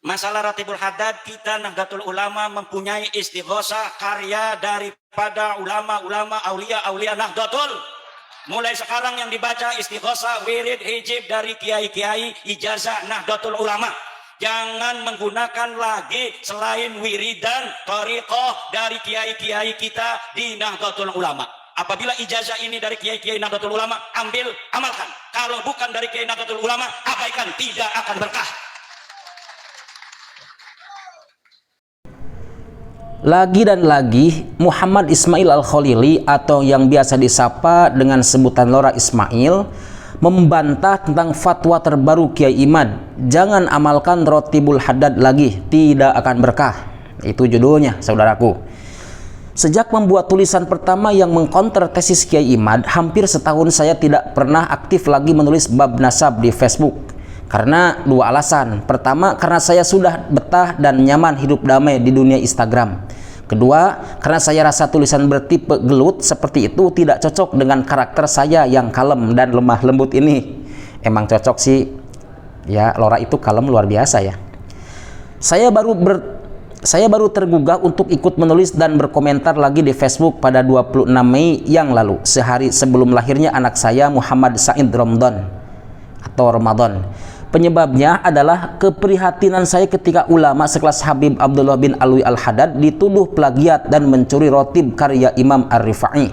Masalah Ratibul Haddad, kita Nahdlatul Ulama mempunyai istighosah karya daripada ulama-ulama aulia Nahdlatul. Mulai sekarang yang dibaca istighosah, wirid, hijib dari kiai-kiai ijazah Nahdlatul Ulama. Jangan menggunakan lagi selain wiridan, thariqah dari kiai-kiai kita di Nahdlatul Ulama. Apabila ijazah ini dari kiai-kiai Nahdlatul Ulama, ambil, amalkan. Kalau bukan dari kiai Nahdlatul Ulama, abaikan, tidak akan berkah. Lagi dan lagi, Muhammad Ismail Al-Khalili atau yang biasa disapa dengan sebutan Lora Ismail membantah tentang fatwa terbaru Kiai Imad. Jangan amalkan Ratibul Haddad lagi, tidak akan berkah. Itu judulnya, saudaraku. Sejak membuat tulisan pertama yang mengkonter tesis Kiai Imad, hampir setahun saya tidak pernah aktif lagi menulis bab nasab di Facebook. Karena dua alasan. Pertama, karena saya sudah betah dan nyaman hidup damai di dunia Instagram. Kedua, karena saya rasa tulisan bertipe gelut seperti itu tidak cocok dengan karakter saya yang kalem dan lemah lembut ini. Emang cocok sih, ya Lora itu kalem luar biasa ya. Saya baru tergugah untuk ikut menulis dan berkomentar lagi di Facebook pada 26 Mei yang lalu, sehari sebelum lahirnya anak saya Muhammad Said Ramadan atau Ramadan. Penyebabnya adalah keprihatinan saya ketika ulama sekelas Habib Abdullah bin Alwi Al-Haddad dituduh plagiat dan mencuri rotib karya Imam Ar-Rifai.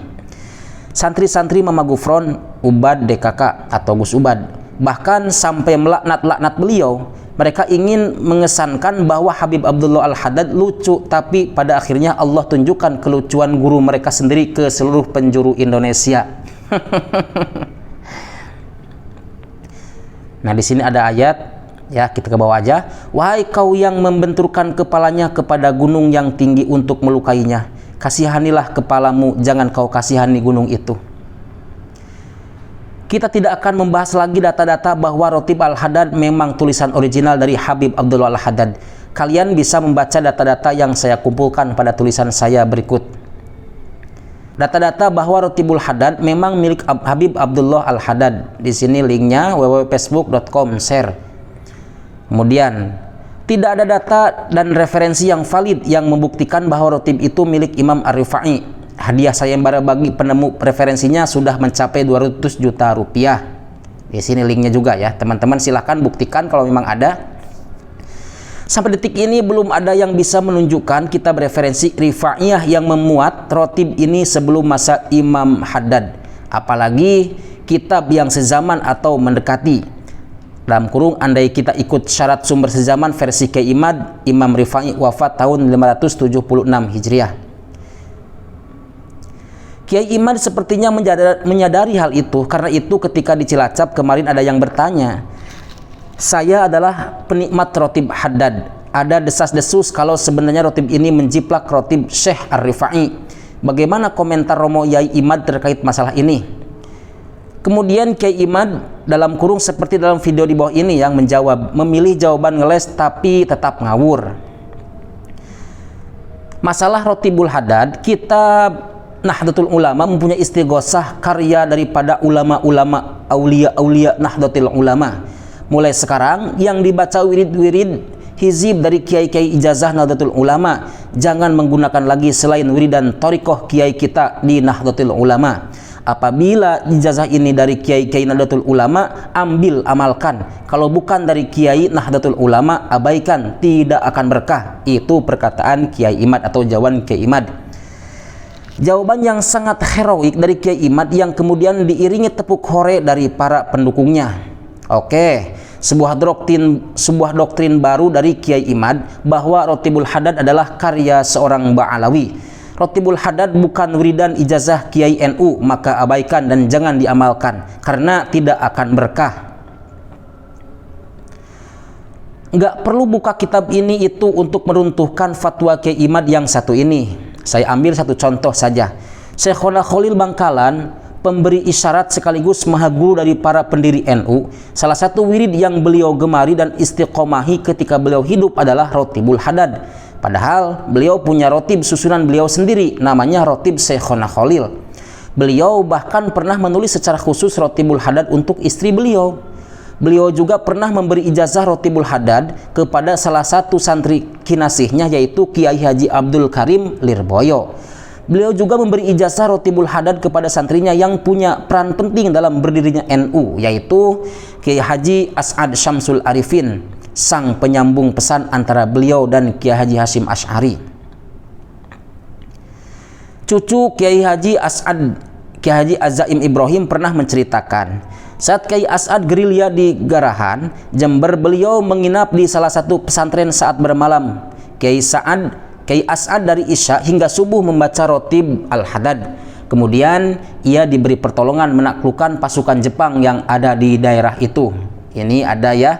Santri-santri Mama Gufron, Ubad DKK atau Gus Ubad, bahkan sampai melaknat-laknat beliau. Mereka ingin mengesankan bahwa Habib Abdullah Al-Haddad lucu, tapi pada akhirnya Allah tunjukkan kelucuan guru mereka sendiri ke seluruh penjuru Indonesia. Nah, di sini ada ayat, ya kita ke bawah aja. Wahai kau yang membenturkan kepalanya kepada gunung yang tinggi untuk melukainya, kasihanilah kepalamu, jangan kau kasihani gunung itu. Kita tidak akan membahas lagi data-data bahwa Ratib Al-Haddad memang tulisan original dari Habib Abdullah Al-Haddad. Kalian bisa membaca data-data yang saya kumpulkan pada tulisan saya berikut. Data-data bahwa Ratibul Haddad memang milik Habib Abdullah Al-Haddad. Di sini linknya www.facebook.com share. Kemudian tidak ada data dan referensi yang valid yang membuktikan bahwa Ratib itu milik Imam Ar-Rifai. Hadiah sayembara bagi penemu referensinya sudah mencapai 200 juta rupiah. Di sini linknya juga ya. Teman-teman silahkan buktikan kalau memang ada. Sampai detik ini belum ada yang bisa menunjukkan kitab referensi Rifaiyah yang memuat rotib ini sebelum masa Imam Haddad. Apalagi kitab yang sezaman atau mendekati. Dalam kurung, andai kita ikut syarat sumber sezaman versi Kiai Imad, Imam Rifai wafat tahun 576 Hijriah. Kiai Imad sepertinya menyadari hal itu. Karena itu ketika di Cilacap kemarin ada yang bertanya, saya adalah penikmat Ratib Haddad. Ada desas-desus kalau sebenarnya Ratib ini menjiplak Ratib Syekh Ar-Rifai. Bagaimana komentar Romo Yai Imad terkait masalah ini? Kemudian Kiai Imad dalam kurung seperti dalam video di bawah ini yang menjawab, memilih jawaban ngeles tapi tetap ngawur. Masalah Ratibul Haddad, kitab Nahdlatul Ulama mempunyai istighosah karya daripada ulama-ulama aulia Nahdlatul Ulama. Mulai sekarang yang dibaca wirid-wirid hizib dari kiai-kiai ijazah Nahdlatul Ulama, jangan menggunakan lagi selain wiridan thariqah kiai kita di Nahdlatul Ulama. Apabila ijazah ini dari kiai-kiai Nahdlatul Ulama, ambil, amalkan. Kalau bukan dari kiai Nahdlatul Ulama, abaikan, tidak akan berkah. Itu perkataan Kiai Imad atau jawaban Kiai Imad. Jawaban yang sangat heroik dari Kiai Imad yang kemudian diiringi tepuk hore dari para pendukungnya. Oke, sebuah doktrin baru dari Kiai Imad bahwa Ratibul Haddad adalah karya seorang Ba'alawi. Ratibul Haddad bukan wiridan ijazah Kiai NU, maka abaikan dan jangan diamalkan karena tidak akan berkah. Nggak perlu buka kitab ini itu untuk meruntuhkan fatwa Kiai Imad yang satu ini. Saya ambil satu contoh saja. Syekhona Khalil Bangkalan, pemberi isyarat sekaligus maha guru dari para pendiri NU, salah satu wirid yang beliau gemari dan istiqomahi ketika beliau hidup adalah Ratibul Haddad. Padahal beliau punya rotib susunan beliau sendiri, namanya Rotib Syekhona Khalil. Beliau bahkan pernah menulis secara khusus Ratibul Haddad untuk istri beliau. Beliau juga pernah memberi ijazah Rotibul Hadad kepada salah satu santri kinasihnya, yaitu Kiai Haji Abdul Karim Lirboyo. Beliau juga memberi ijazah Rotibul Hadad kepada santrinya yang punya peran penting dalam berdirinya NU, yaitu Kiai Haji As'ad Syamsul Arifin, sang penyambung pesan antara beliau dan Kiai Haji Hasyim Asy'ari. Cucu Kiai Haji As'ad, Kiai Haji Azaim Ibrahim, pernah menceritakan, saat Kiai As'ad gerilya di Garahan, Jember, beliau menginap di salah satu pesantren saat bermalam. Kiai As'ad dari Isya hingga subuh membaca Rotib Al-Hadad. Kemudian ia diberi pertolongan menaklukkan pasukan Jepang yang ada di daerah itu. Ini ada ya,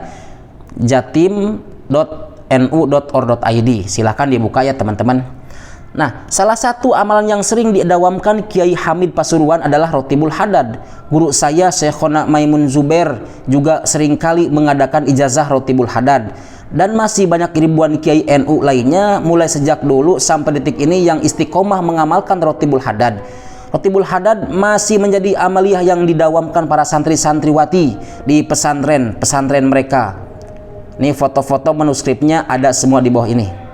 jatim.nu.or.id. Silahkan dibuka ya teman-teman. Nah, salah satu amalan yang sering didawamkan Kiai Hamid Pasuruan adalah Rotibul Hadad. Guru saya Syekhona Maimun Zubair juga seringkali mengadakan ijazah Rotibul Hadad. Dan masih banyak ribuan Kiai NU lainnya mulai sejak dulu sampai detik ini yang istiqomah mengamalkan Rotibul Hadad. Rotibul Hadad masih menjadi amaliyah yang didawamkan para santri-santriwati di pesantren mereka. Ini foto-foto manuskripnya ada semua di bawah ini.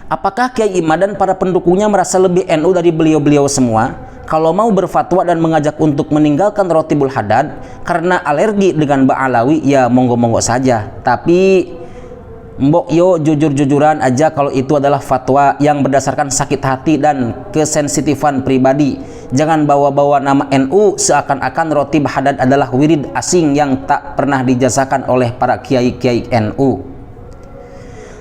Apakah Kiai Imad dan para pendukungnya merasa lebih NU dari beliau-beliau semua? Kalau mau berfatwa dan mengajak untuk meninggalkan Rotibul Hadad karena alergi dengan Ba'alawi, ya monggo-monggo saja. Tapi mbok yo jujur-jujuran aja kalau itu adalah fatwa yang berdasarkan sakit hati dan kesensitifan pribadi. Jangan bawa-bawa nama NU seakan-akan Rotib Hadad adalah wirid asing yang tak pernah dijazakan oleh para kiai-kiai NU.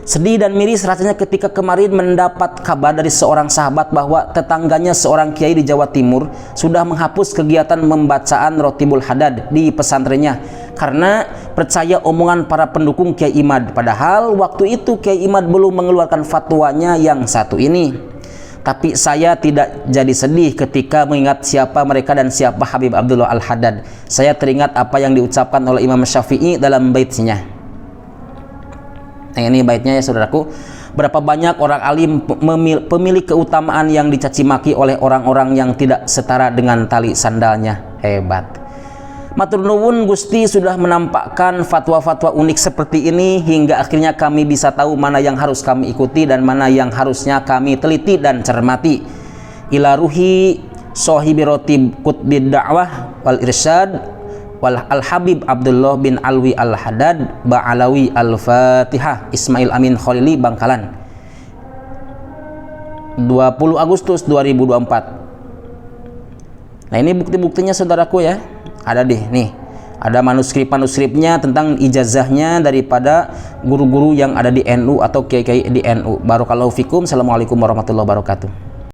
Sedih dan miris rasanya ketika kemarin mendapat kabar dari seorang sahabat bahwa tetangganya seorang kiai di Jawa Timur sudah menghapus kegiatan membacaan Rotibul Hadad di pesantrennya karena percaya omongan para pendukung Kiai Imad. Padahal waktu itu Kiai Imad belum mengeluarkan fatwanya yang satu ini. Tapi saya tidak jadi sedih ketika mengingat siapa mereka dan siapa Habib Abdullah Al-Hadad. Saya teringat apa yang diucapkan oleh Imam Syafi'i dalam baitnya. Nah, ini baitnya ya saudaraku. Berapa banyak orang alim pemilik keutamaan yang dicaci maki oleh orang-orang yang tidak setara dengan tali sandalnya. Hebat. Matur nuwun Gusti sudah menampakkan fatwa-fatwa unik seperti ini hingga akhirnya kami bisa tahu mana yang harus kami ikuti dan mana yang harusnya kami teliti dan cermati. Ila ruhi sahibi Rotib Qutbid Da'wah wal Irsyad wal Al-Habib Abdullah bin Alwi Al-Hadad Ba'alawi Al-Fatihah, Ismail Amin Khalili, Bangkalan, 20 Agustus 2024. Nah, ini bukti-buktinya saudaraku ya. Ada nih. Ada manuskrip-manuskripnya tentang ijazahnya daripada guru-guru yang ada di NU atau kiai-kiai di NU. Barakallahu fikum. Assalamualaikum warahmatullahi wabarakatuh.